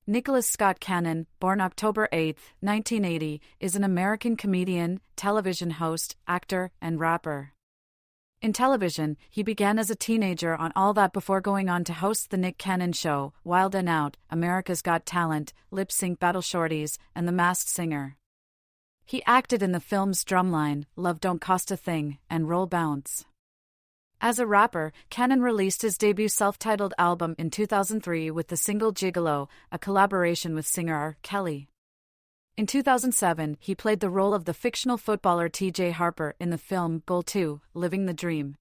Nicholas Scott Cannon, born October 8, 1980, is an American comedian, television host, actor, and rapper. In television, he began as a teenager on All That before going on to host The Nick Cannon Show, Wild 'N Out, America's Got Talent, Sync Battle Shorties, and The Masked Singer. He acted in the films Drumline, Love Don't Cost a Thing, and Roll Bounce. As a rapper, Cannon released his debut self-titled album in 2003 with the single Gigolo, a collaboration with singer R. Kelly. In 2007, he played the role of the fictional footballer T.J. Harper in the film Goal 2, Living the Dream.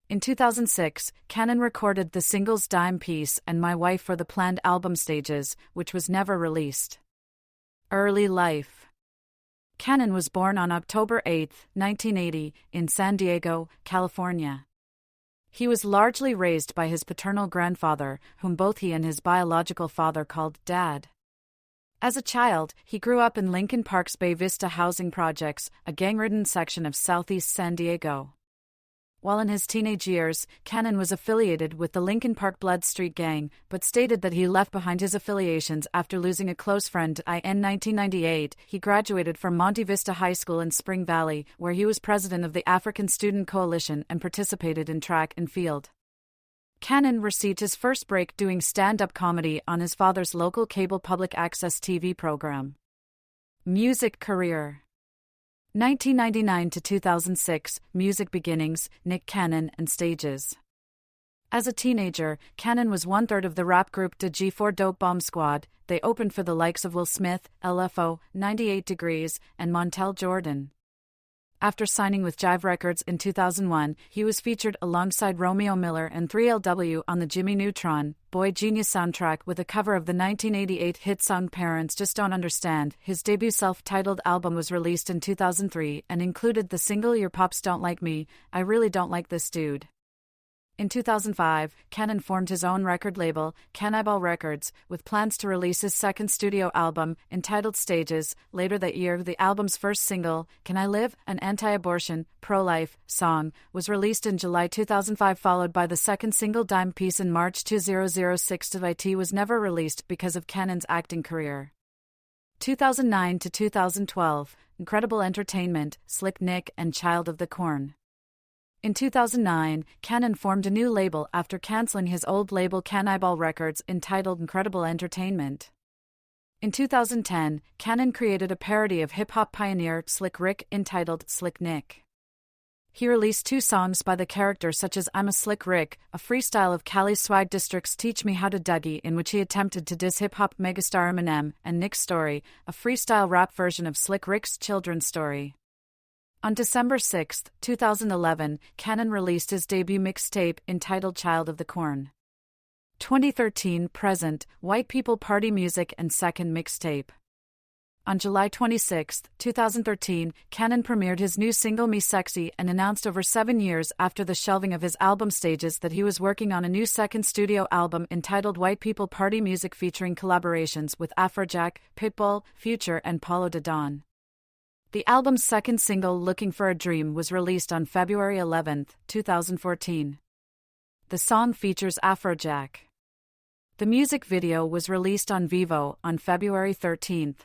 In 2006, Cannon recorded the singles Dime Piece and My Wife for the planned album stages, which was never released. Early life. Cannon was born on October 8, 1980, in San Diego, California. He was largely raised by his paternal grandfather, whom both he and his biological father called Dad. As a child, he grew up in Lincoln Park's Bay Vista housing projects, a gang-ridden section of southeast San Diego. While in his teenage years, Cannon was affiliated with the Lincoln Park Blood Street Gang, but stated that he left behind his affiliations after losing a close friend. In 1998, he graduated from Monte Vista High School in Spring Valley, where he was president of the African Student Coalition and participated in track and field. Cannon received his first break doing stand-up comedy on his father's local cable public access TV program. Music career. 1999 to 2006, music beginnings, Nick Cannon and stages. As a teenager, Cannon was one-third of the rap group Da G4 Dope Bomb Squad. They opened for the likes of Will Smith, LFO, 98 Degrees, and Montel Jordan. After signing with Jive Records in 2001, he was featured alongside Romeo Miller and 3LW on the Jimmy Neutron, Boy Genius soundtrack with a cover of the 1988 hit song Parents Just Don't Understand. His debut self-titled album was released in 2003 and included the single Your Pops Don't Like Me, I Really Don't Like This Dude. In 2005, Cannon formed his own record label, Cannibal Records, with plans to release his second studio album, entitled Stages. Later that year, the album's first single, Can I Live?, an anti-abortion, pro-life song, was released in July 2005, followed by the second single Dime Piece in March 2006. It was never released because of Cannon's acting career. 2009 to 2012, Incredible Entertainment, Slick Nick and Child of the Corn. In 2009, Cannon formed a new label after canceling his old label Cannibal Records entitled Incredible Entertainment. In 2010, Cannon created a parody of hip-hop pioneer Slick Rick entitled Slick Nick. He released 2 songs by the character such as I'm a Slick Rick, a freestyle of Cali's Swag District's Teach Me How to Dougie in which he attempted to diss hip-hop megastar Eminem, and Nick's Story, a freestyle rap version of Slick Rick's children's story. On December 6, 2011, Cannon released his debut mixtape entitled Child of the Corn. 2013 present, White People Party Music and second mixtape. On July 26, 2013, Cannon premiered his new single Me Sexy and announced over 7 years after the shelving of his album Stages that he was working on a new second studio album entitled White People Party Music featuring collaborations with Afrojack, Pitbull, Future and Paulo da Don. The album's second single, Looking for a Dream, was released on February 11, 2014. The song features Afrojack. The music video was released on Vivo on February 13.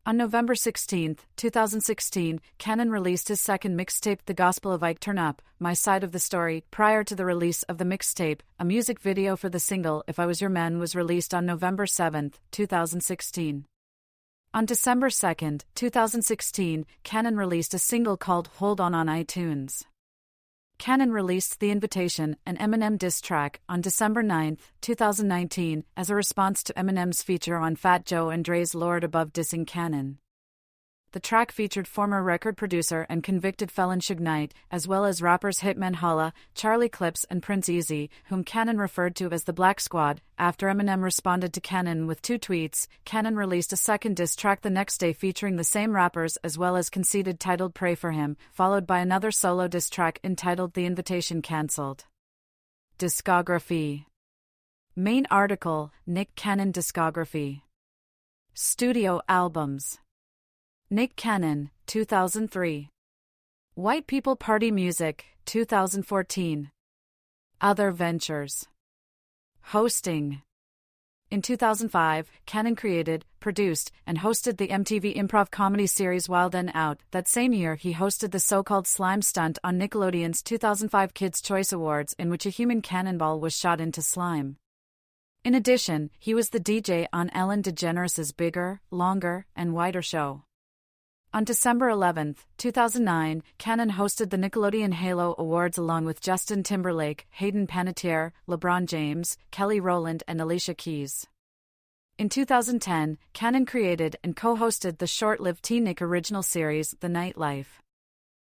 On November 16, 2016, Cannon released his second mixtape, The Gospel of Ike Turn Up, My Side of the Story. Prior to the release of the mixtape, a music video for the single If I Was Your Man was released on November 7, 2016. On December 2, 2016, Cannon released a single called Hold On iTunes. Cannon released The Invitation, an Eminem diss track, on December 9, 2019, as a response to Eminem's feature on Fat Joe and Dre's Lord Above dissing Cannon. The track featured former record producer and convicted felon Suge Knight, as well as rappers Hitman Holla, Charlie Clips and Prince Easy, whom Cannon referred to as the Black Squad. After Eminem responded to Cannon with 2 tweets, Cannon released a second diss track the next day featuring the same rappers as well as Conceited titled Pray For Him, followed by another solo diss track entitled The Invitation Cancelled. Discography. Main article, Nick Cannon Discography. Studio albums. Nick Cannon, 2003. White People Party Music, 2014. Other ventures. Hosting. In 2005, Cannon created, produced, and hosted the MTV improv comedy series Wild 'N Out. That same year, he hosted the so-called slime stunt on Nickelodeon's 2005 Kids' Choice Awards, in which a human cannonball was shot into slime. In addition, he was the DJ on Ellen DeGeneres' Bigger, Longer, and Wider show. On December 11, 2009, Cannon hosted the Nickelodeon Halo Awards along with Justin Timberlake, Hayden Panettiere, LeBron James, Kelly Rowland, and Alicia Keys. In 2010, Cannon created and co-hosted the short-lived T-Nick original series, The Nightlife.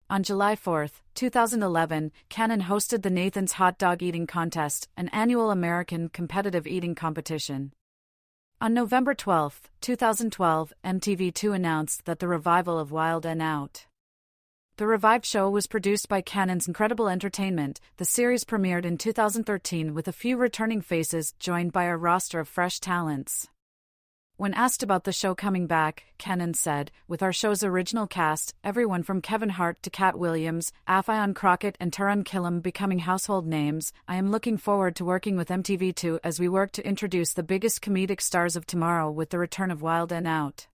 On July 4, 2011, Cannon hosted the Nathan's Hot Dog Eating Contest, an annual American competitive eating competition. On November 12, 2012, MTV2 announced that the revival of Wild 'N Out. The revived show was produced by Cannon's Incredible Entertainment. The series premiered in 2013 with a few returning faces joined by a roster of fresh talents. When asked about the show coming back, Cannon said, "With our show's original cast, everyone from Kevin Hart to Cat Williams, Affion Crockett and Taran Killam becoming household names, I am looking forward to working with MTV2 as we work to introduce the biggest comedic stars of tomorrow with the return of Wild 'N Out."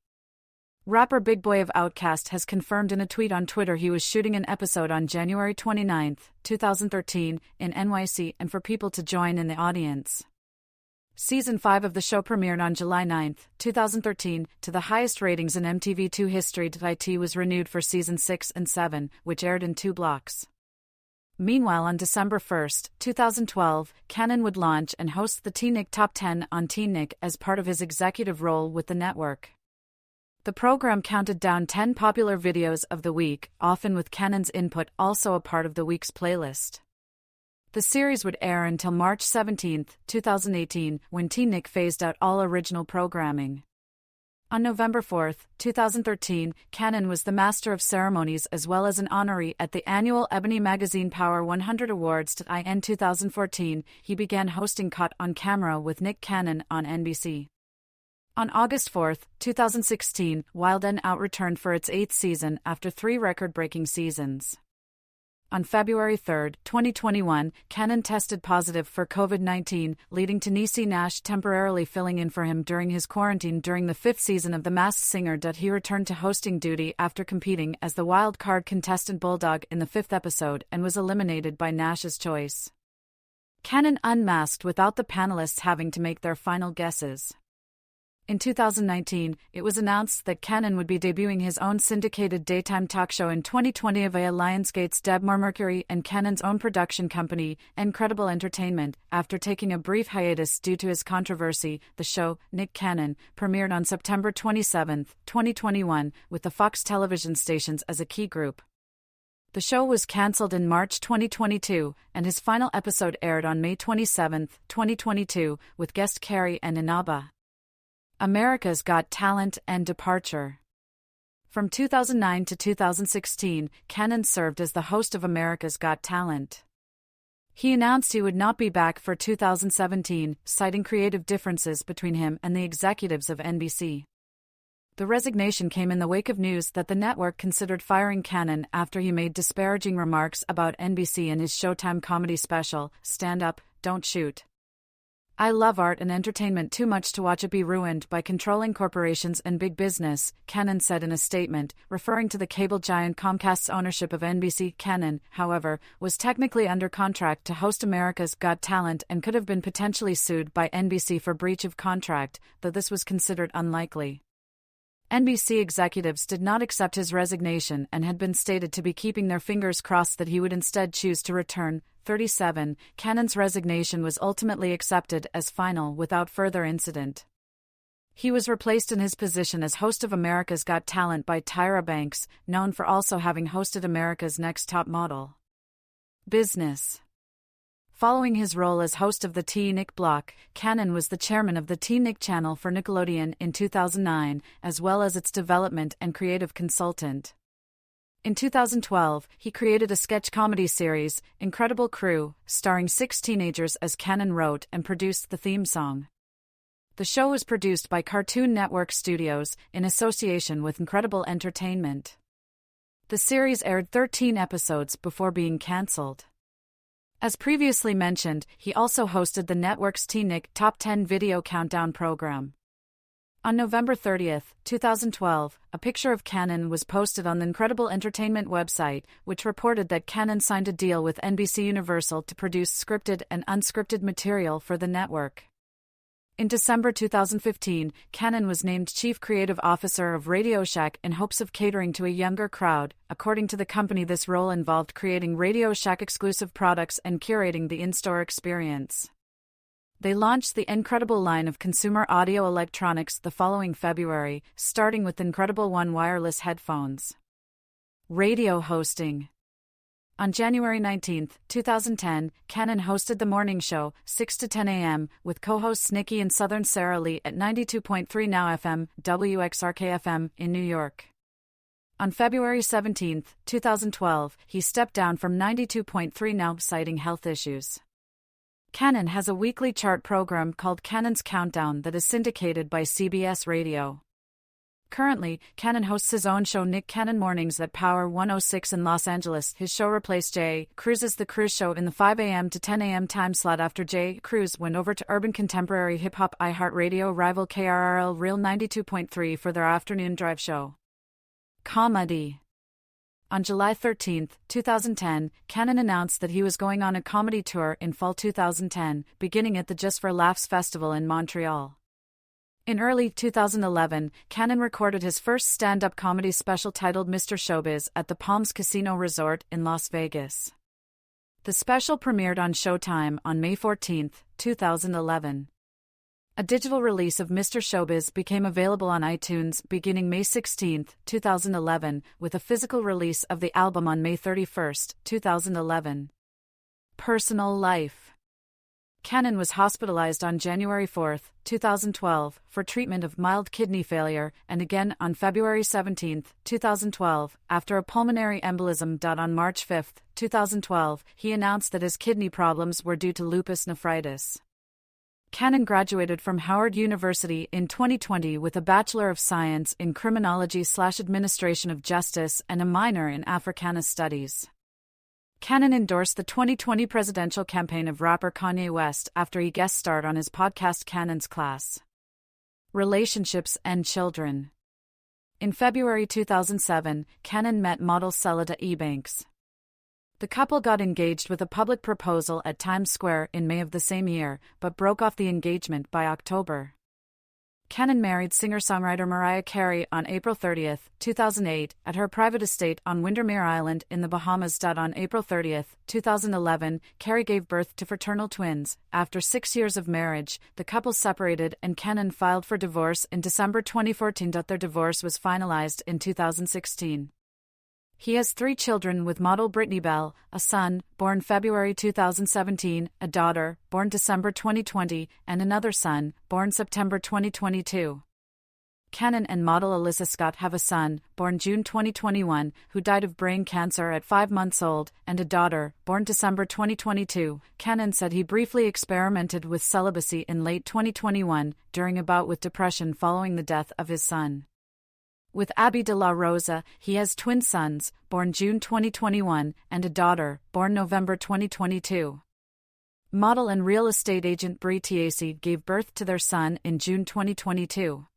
Rapper Big Boi of Outkast has confirmed in a tweet on Twitter he was shooting an episode on January 29, 2013, in NYC and for people to join in the audience. Season 5 of the show premiered on July 9, 2013, to the highest ratings in MTV2 history. IT was renewed for Season 6 and 7, which aired in 2 blocks. Meanwhile, on December 1, 2012, Cannon would launch and host the T-Nick Top 10 on T-Nick as part of his executive role with the network. The program counted down 10 popular videos of the week, often with Cannon's input also a part of the week's playlist. The series would air until March 17, 2018, when T-Nick phased out all original programming. On November 4, 2013, Cannon was the master of ceremonies as well as an honoree at the annual Ebony Magazine Power 100 Awards. In 2014, he began hosting Caught on Camera with Nick Cannon on NBC. On August 4, 2016, Wild 'N Out returned for its 8th season after 3 record-breaking seasons. On February 3, 2021, Cannon tested positive for COVID-19, leading to Niecy Nash temporarily filling in for him during his quarantine during the 5th season of The Masked Singer. He returned to hosting duty after competing as the wild card contestant Bulldog in the 5th episode and was eliminated by Nash's choice. Cannon unmasked without the panelists having to make their final guesses. In 2019, it was announced that Cannon would be debuting his own syndicated daytime talk show in 2020 via Lionsgate's Debmar Mercury and Cannon's own production company, Incredible Entertainment. After taking a brief hiatus due to his controversy, the show, Nick Cannon, premiered on September 27, 2021, with the Fox television stations as a key group. The show was cancelled in March 2022, and his final episode aired on May 27, 2022, with guest Carrie and Inaba. America's Got Talent and departure. From 2009 to 2016, Cannon served as the host of America's Got Talent. He announced he would not be back for 2017, citing creative differences between him and the executives of NBC. The resignation came in the wake of news that the network considered firing Cannon after he made disparaging remarks about NBC in his Showtime comedy special, Stand Up, Don't Shoot. "I love art and entertainment too much to watch it be ruined by controlling corporations and big business," Cannon said in a statement, referring to the cable giant Comcast's ownership of NBC. Cannon, however, was technically under contract to host America's Got Talent and could have been potentially sued by NBC for breach of contract, though this was considered unlikely. NBC executives did not accept his resignation and had been stated to be keeping their fingers crossed that he would instead choose to return. 37, Cannon's resignation was ultimately accepted as final without further incident. He was replaced in his position as host of America's Got Talent by Tyra Banks, known for also having hosted America's Next Top Model. Business. Following his role as host of the T-Nick block, Cannon was the chairman of the T-Nick channel for Nickelodeon in 2009, as well as its development and creative consultant. In 2012, he created a sketch comedy series, Incredible Crew, starring 6 teenagers as Cannon wrote and produced the theme song. The show was produced by Cartoon Network Studios, in association with Incredible Entertainment. The series aired 13 episodes before being cancelled. As previously mentioned, he also hosted the network's T-Nick Top 10 Video Countdown program. On November 30, 2012, a picture of Cannon was posted on the Incredible Entertainment website, which reported that Cannon signed a deal with NBC Universal to produce scripted and unscripted material for the network. In December 2015, Cannon was named Chief Creative Officer of Radio Shack in hopes of catering to a younger crowd. According to the company, this role involved creating Radio Shack exclusive products and curating the in-store experience. They launched the Incredible line of consumer audio electronics the following February, starting with Incredible One wireless headphones. Radio hosting. On January 19, 2010, Cannon hosted the morning show, 6 to 10 a.m., with co-hosts Nikki and Southern Sarah Lee at 92.3 Now FM, WXRK-FM, in New York. On February 17, 2012, he stepped down from 92.3 Now, citing health issues. Cannon has a weekly chart program called Cannon's Countdown that is syndicated by CBS Radio. Currently, Cannon hosts his own show Nick Cannon Mornings at Power 106 in Los Angeles. His show replaced Jay Cruz's The Cruz Show in the 5 a.m. to 10 a.m. time slot after Jay Cruz went over to urban contemporary hip-hop iHeartRadio rival KRRL Real 92.3 for their afternoon drive show. Comedy. On July 13, 2010, Cannon announced that he was going on a comedy tour in fall 2010, beginning at the Just for Laughs Festival in Montreal. In early 2011, Cannon recorded his first stand-up comedy special titled Mr. Showbiz at the Palms Casino Resort in Las Vegas. The special premiered on Showtime on May 14, 2011. A digital release of Mr. Showbiz became available on iTunes beginning May 16, 2011, with a physical release of the album on May 31, 2011. Personal life. Cannon was hospitalized on January 4, 2012, for treatment of mild kidney failure, and again on February 17, 2012, after a pulmonary embolism. On March 5, 2012, he announced that his kidney problems were due to lupus nephritis. Cannon graduated from Howard University in 2020 with a Bachelor of Science in Criminology/Administration of Justice and a minor in Africana Studies. Cannon endorsed the 2020 presidential campaign of rapper Kanye West after he guest starred on his podcast Cannon's Class. Relationships and children. In February 2007, Cannon met model Celida Ebanks. The couple got engaged with a public proposal at Times Square in May of the same year, but broke off the engagement by October. Cannon married singer-songwriter Mariah Carey on April 30, 2008, at her private estate on Windermere Island in the Bahamas. On April 30, 2011, Carey gave birth to fraternal twins. After 6 years of marriage, the couple separated and Cannon filed for divorce in December 2014. Their divorce was finalized in 2016. He has 3 children with model Brittany Bell, a son, born February 2017, a daughter, born December 2020, and another son, born September 2022. Cannon and model Alyssa Scott have a son, born June 2021, who died of brain cancer at 5 months old, and a daughter, born December 2022. Cannon said he briefly experimented with celibacy in late 2021, during a bout with depression following the death of his son. With Abby De La Rosa, he has twin sons, born June 2021, and a daughter, born November 2022. Model and real estate agent Brie Tiesi gave birth to their son in June 2022.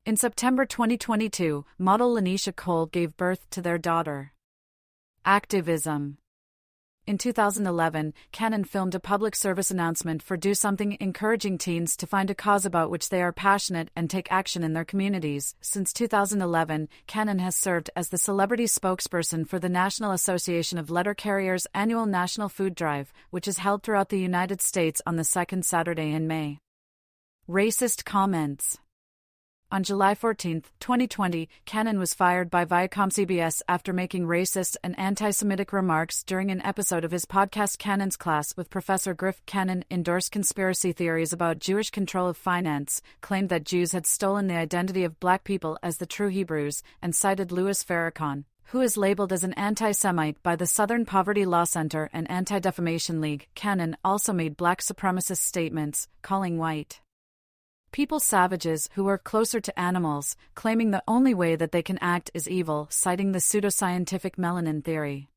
In September 2022, model Lanisha Cole gave birth to their daughter. Activism. In 2011, Cannon filmed a public service announcement for Do Something, encouraging teens to find a cause about which they are passionate and take action in their communities. Since 2011, Cannon has served as the celebrity spokesperson for the National Association of Letter Carriers' annual National Food Drive, which is held throughout the United States on the second Saturday in May. Racist comments. On July 14, 2020, Cannon was fired by Viacom/CBS after making racist and anti-Semitic remarks during an episode of his podcast Cannon's Class with Professor Griff. Cannon endorsed conspiracy theories about Jewish control of finance, claimed that Jews had stolen the identity of black people as the true Hebrews, and cited Louis Farrakhan, who is labeled as an anti-Semite by the Southern Poverty Law Center and Anti-Defamation League. Cannon also made black supremacist statements, calling white people savages who are closer to animals, claiming the only way that they can act is evil, citing the pseudoscientific melanin theory.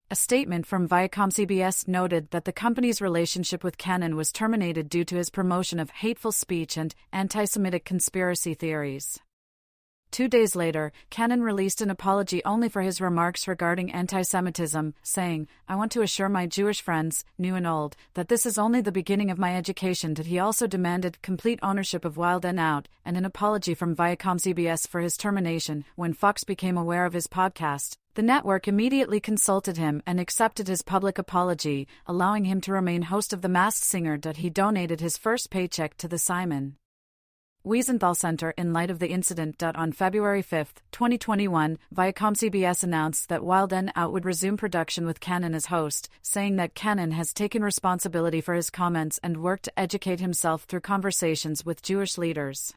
A statement from Viacom CBS noted that the company's relationship with Cannon was terminated due to his promotion of hateful speech and anti-Semitic conspiracy theories. 2 days later, Cannon released an apology only for his remarks regarding anti-Semitism, saying, "I want to assure my Jewish friends, new and old, that this is only the beginning of my education." He also demanded complete ownership of Wild 'N Out and an apology from Viacom CBS for his termination. When Fox became aware of his podcast, the network immediately consulted him and accepted his public apology, allowing him to remain host of The Masked Singer. He donated his first paycheck to the Simon Wiesenthal Center in light of the incident. On February 5, 2021, Viacom CBS announced that Wild 'N Out would resume production with Cannon as host, saying that Cannon has taken responsibility for his comments and worked to educate himself through conversations with Jewish leaders.